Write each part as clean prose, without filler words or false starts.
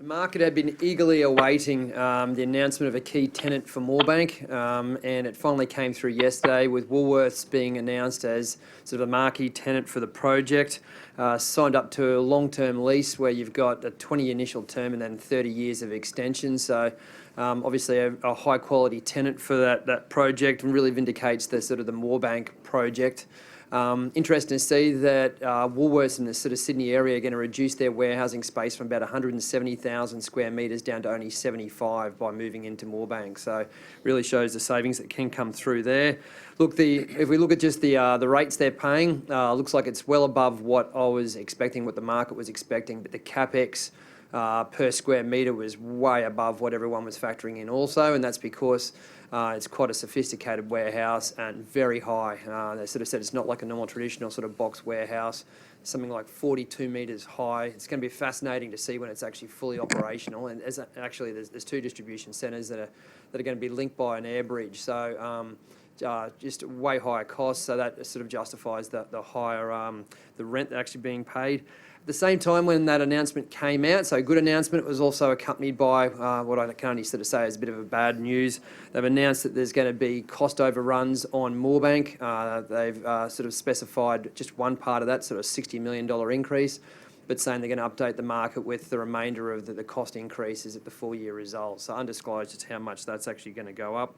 market had been eagerly awaiting the announcement of a key tenant for Moorebank, and it finally came through yesterday with Woolworths being announced as sort of a marquee tenant for the project. Signed up to a long-term lease where you've got a 20 initial term and then 30 years of extension. So obviously a high-quality tenant for that project, and really vindicates the sort of the Moorebank project. Interesting to see that Woolworths in the sort of Sydney area are going to reduce their warehousing space from about 170,000 square metres down to only 75 by moving into Moorebank. So really shows the savings that can come through there. Look, if we look at just the rates they're paying, looks like it's well above what I was expecting, what the market was expecting, but the CapEx per square metre was way above what everyone was factoring in also, and that's because it's quite a sophisticated warehouse and very high. They sort of said it's not like a normal traditional sort of box warehouse, something like 42 metres high. It's going to be fascinating to see when it's actually fully operational, and actually there's two distribution centres that are going to be linked by an air bridge. So just way higher costs, so that sort of justifies the higher the rent actually being paid. At the same time, when that announcement came out, so a good announcement, it was also accompanied by what I can only sort of say is a bit of a bad news. They've announced that there's going to be cost overruns on Moorebank. They've sort of specified just one part of that, sort of $60 million increase, but saying they're going to update the market with the remainder of the cost increases at the full year results. So undisclosed just how much that's actually going to go up.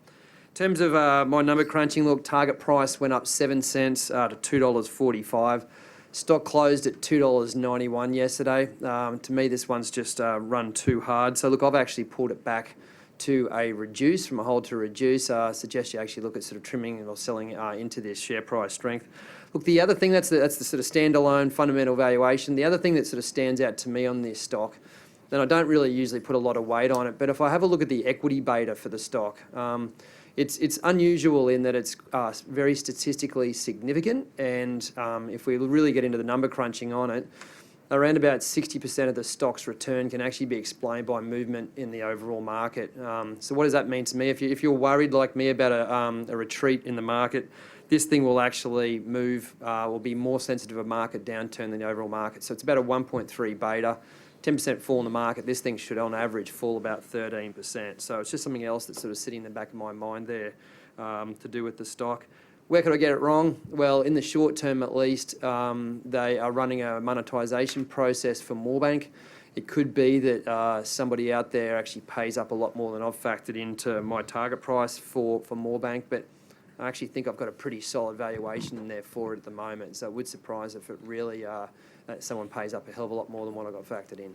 In terms of my number crunching, look, target price went up 7 cents to $2.45. Stock closed at $2.91 yesterday. To me, this one's just run too hard. So look, I've actually pulled it back to a reduce, from a hold to reduce. I suggest you actually look at sort of trimming or selling into this share price strength. Look, the other thing, that's the sort of standalone fundamental valuation. The other thing that sort of stands out to me on this stock, and I don't really usually put a lot of weight on it, but if I have a look at the equity beta for the stock, it's unusual in that it's very statistically significant, and if we really get into the number crunching on it, around about 60% of the stock's return can actually be explained by movement in the overall market. So what does that mean to me? If you're worried like me about a retreat in the market, this thing will actually move, will be more sensitive to a market downturn than the overall market. So it's about a 1.3 beta. 10% fall in the market, this thing should on average fall about 13%. So it's just something else that's sort of sitting in the back of my mind there to do with the stock. Where could I get it wrong? Well, in the short term at least, they are running a monetisation process for Moorebank. It could be that somebody out there actually pays up a lot more than I've factored into my target price for Moorebank, but I actually think I've got a pretty solid valuation in there for it at the moment. So it would surprise if it really someone pays up a hell of a lot more than what I got factored in.